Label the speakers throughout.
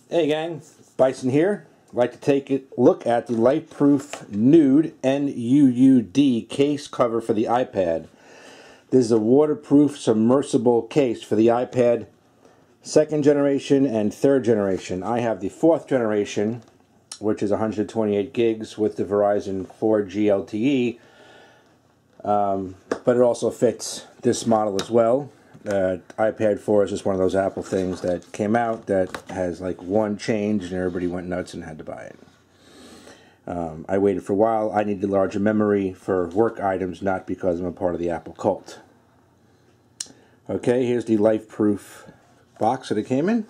Speaker 1: Hey gang, Bison here. I'd like to take a look at the LifeProof NUUD, N-U-U-D case cover for the iPad. This is a waterproof submersible case for the iPad 2nd generation and 3rd generation. I have the 4th generation, which is 128 gigs with the Verizon 4G LTE, but it also fits this model as well. iPad 4 is just one of those Apple things that came out that has like one change and everybody went nuts and had to buy it. I waited for a while. I needed larger memory for work items, not because I'm a part of the Apple cult. Okay, here's the LifeProof box that it came in.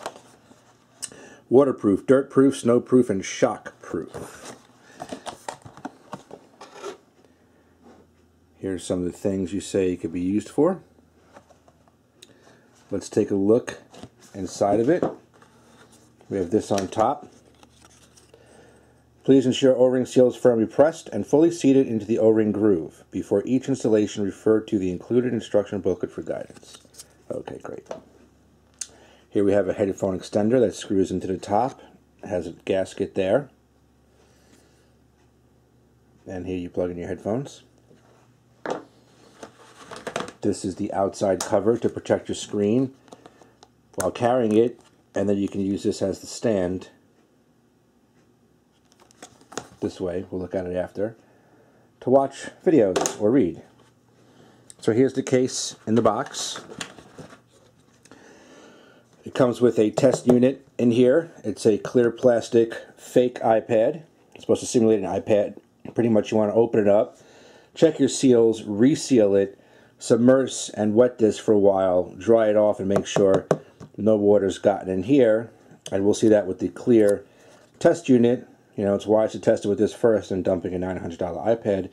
Speaker 1: Waterproof, dirt-proof, snow-proof, and shock-proof. Here's some of the things you say it could be used for. Let's take a look inside of it. We have this on top. Please ensure O-ring seal is firmly pressed and fully seated into the O-ring groove. Before each installation, refer to the included instruction booklet for guidance. Okay, great. Here we have a headphone extender that screws into the top. It has a gasket there. And here you plug in your headphones. This is the outside cover to protect your screen while carrying it, and then you can use this as the stand. This way, we'll look at it after, to watch videos or read. So here's the case in the box. It comes with a test unit in here. It's a clear plastic fake iPad. It's supposed to simulate an iPad. Pretty much you want to open it up, check your seals, reseal it, submerge and wet this for a while, dry it off and make sure no water's gotten in here, and we'll see that with the clear test unit. You know, it's wise to test it with this first and dumping a $900 iPad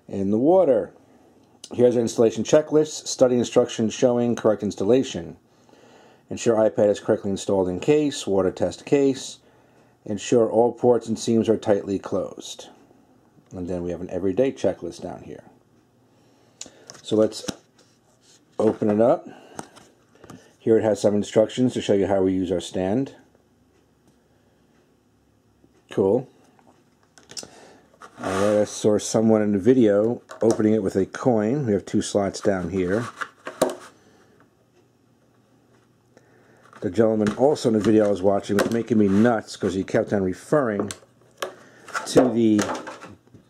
Speaker 1: in the water. Here's our installation checklist, study instructions showing correct installation. Ensure iPad is correctly installed in case, water test case, ensure all ports and seams are tightly closed. And then we have an everyday checklist down here. So let's open it up. Here it has some instructions to show you how we use our stand. Cool. Alright, I saw someone in the video opening it with a coin. We have 2 slots down here. The gentleman also in the video I was watching was making me nuts because he kept on referring to the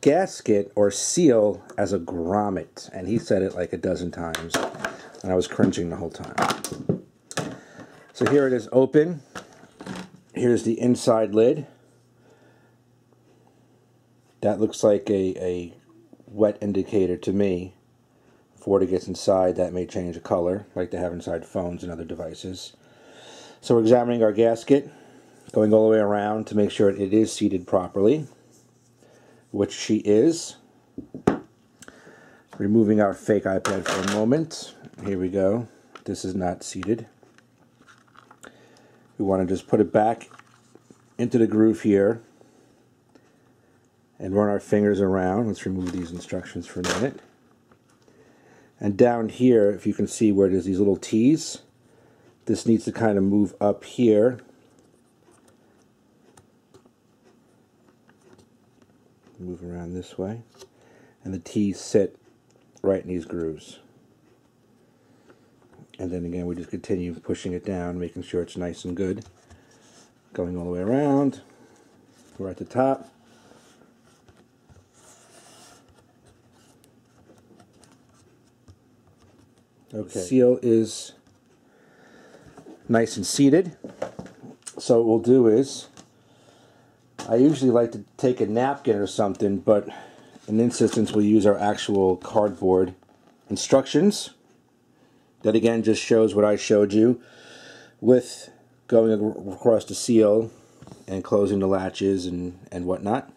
Speaker 1: gasket or seal as a grommet, and he said it like a dozen times, and I was cringing the whole time. So here it is open. Here's the inside lid. That looks like a wet indicator to me. If water gets inside, that may change the color, like they have inside phones and other devices. So we're examining our gasket, going all the way around to make sure it is seated properly, which she is. Removing our fake iPad for a moment. Here we go. This is not seated. We want to just put it back into the groove here and run our fingers around. Let's remove these instructions for a minute. And down here, if you can see where there's these little T's, this needs to kind of move up here. Move around this way, and the T's sit right in these grooves. And then again, we just continue pushing it down, making sure it's nice and good. Going all the way around. We're at the top. Okay. Seal is nice and seated. So what we'll do is, I usually like to take a napkin or something, but in this instance we'll use our actual cardboard instructions. That again just shows what I showed you with going across the seal and closing the latches and whatnot.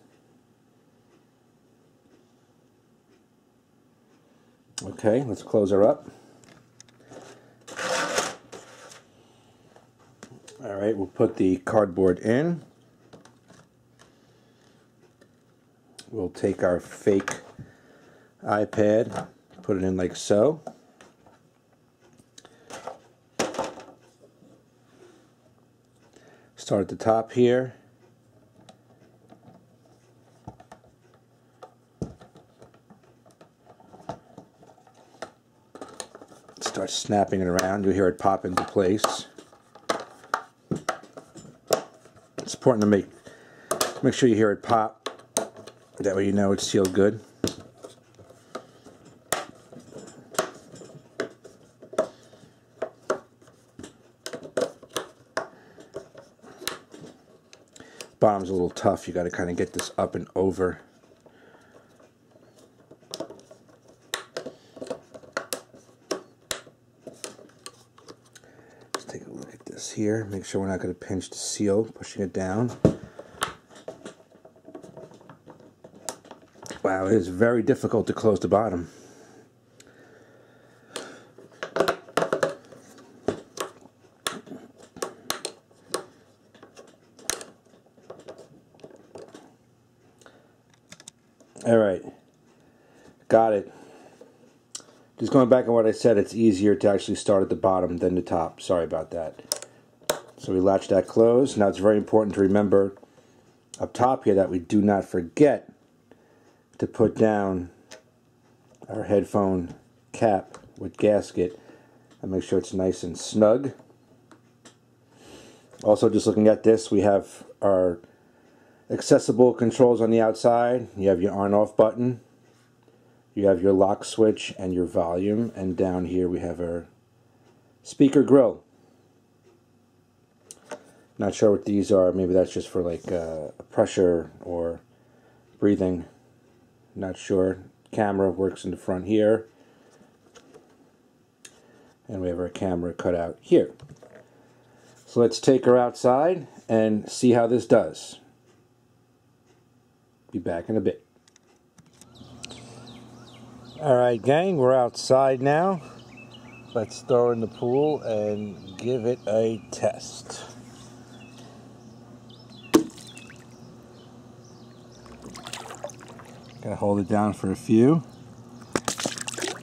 Speaker 1: Okay, let's close her up. Alright, we'll put the cardboard in. We'll take our fake iPad, put it in like so. Start at the top here. Start snapping it around. You'll hear it pop into place. It's important to make sure you hear it pop. That way you know it's sealed good. Bottom's a little tough. You got to kind of get this up and over. Let's take a look at this here. Make sure we're not going to pinch the seal, pushing it down. Wow, it is very difficult to close the bottom. Alright, got it. Just going back on what I said, it's easier to actually start at the bottom than the top. Sorry about that. So we latch that closed. Now it's very important to remember up top here that we do not forget to put down our headphone cap with gasket and make sure it's nice and snug. Also, just looking at this, we have our accessible controls on the outside. You have your on-off button, you have your lock switch and your volume, and down here we have our speaker grill. Not sure what these are. Maybe that's just for like pressure or breathing. Not sure. Camera works in the front here, and we have our camera cut out here. So let's take her outside and see how this does. Be back in a bit. Alright gang, we're outside now. Let's throw her in the pool and give it a test. Gotta hold it down for a few.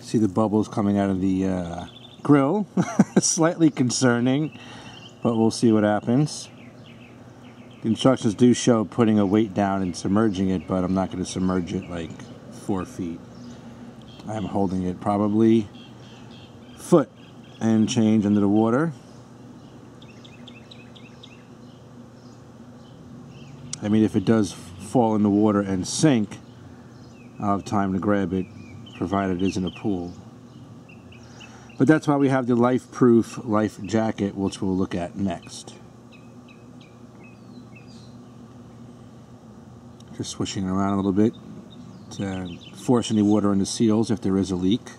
Speaker 1: See the bubbles coming out of the grill. Slightly concerning, but we'll see what happens. The instructions do show putting a weight down and submerging it, but I'm not going to submerge it like 4 feet. I'm holding it probably foot and change under the water. I mean, if it does fall in the water and sink, I'll have time to grab it, provided it isn't a pool. But that's why we have the LifeProof life jacket, which we'll look at next. Just swishing around a little bit to force any water in the seals if there is a leak.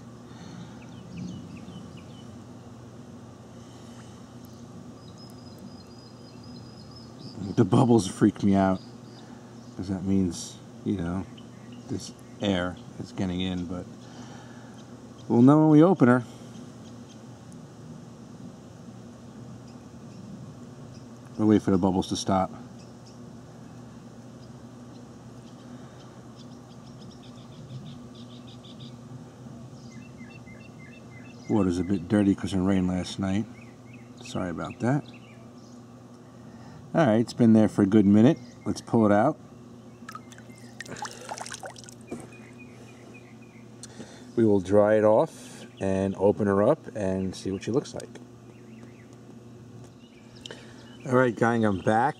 Speaker 1: The bubbles freak me out, because that means, you know, this air is getting in, but we'll know when we open her. We'll wait for the bubbles to stop. Water's a bit dirty because of rain last night. Sorry about that. Alright, it's been there for a good minute. Let's pull it out. We will dry it off and open her up and see what she looks like. Alright gang, I'm back.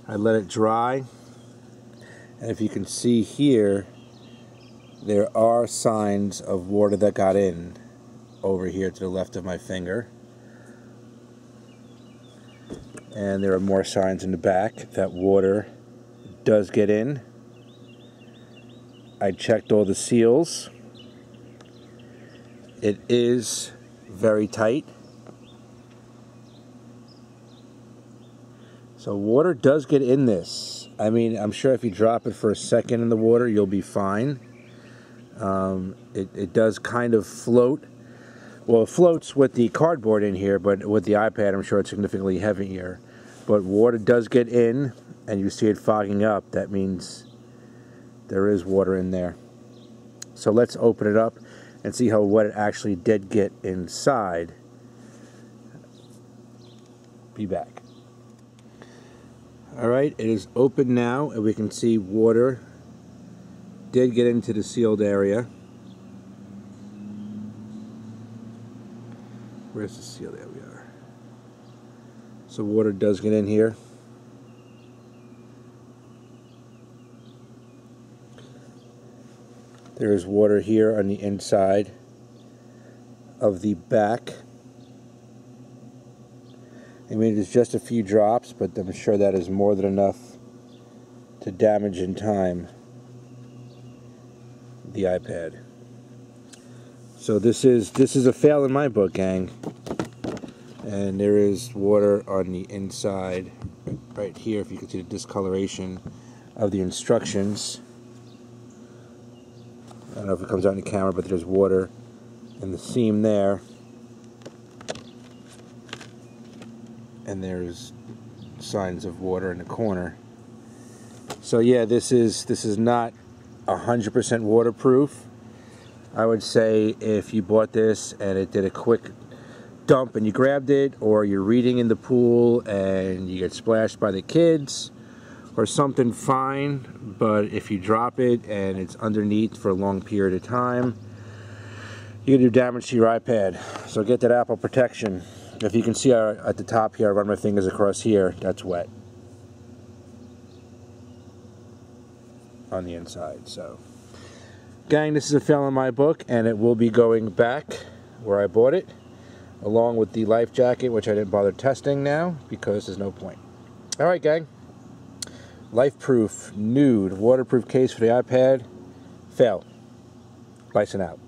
Speaker 1: I let it dry. And if you can see here, there are signs of water that got in over here to the left of my finger. And there are more signs in the back that water does get in. I checked all the seals. It is very tight. So water does get in this. I mean, I'm sure if you drop it for a second in the water, you'll be fine. It does kind of float. Well, it floats with the cardboard in here, but with the iPad, I'm sure it's significantly heavier. But water does get in, and you see it fogging up. That means there is water in there. So let's open it up and see how what it actually did get inside. Be back. Alright, it is open now, and we can see water did get into the sealed area. Where's the seal? There we are. So water does get in here. There is water here on the inside of the back. I mean, it's just a few drops, but I'm sure that is more than enough to damage in time the iPad. So this is a fail in my book, gang. And there is water on the inside right here, if you can see the discoloration of the instructions. I don't know if it comes out in the camera, but there's water in the seam there. And there's signs of water in the corner. So yeah, this is not 100% waterproof. I would say if you bought this and it did a quick dump and you grabbed it, or you're reading in the pool and you get splashed by the kids or something, fine. But if you drop it and it's underneath for a long period of time, you can do damage to your iPad. So get that Apple protection. If you can see at the top here, I run my fingers across here, that's wet on the inside. So gang, this is a fail in my book, and it will be going back where I bought it, along with the life jacket, which I didn't bother testing now because there's no point. Alright gang, LifeProof NUUD waterproof case for the iPad, fail. Bison out.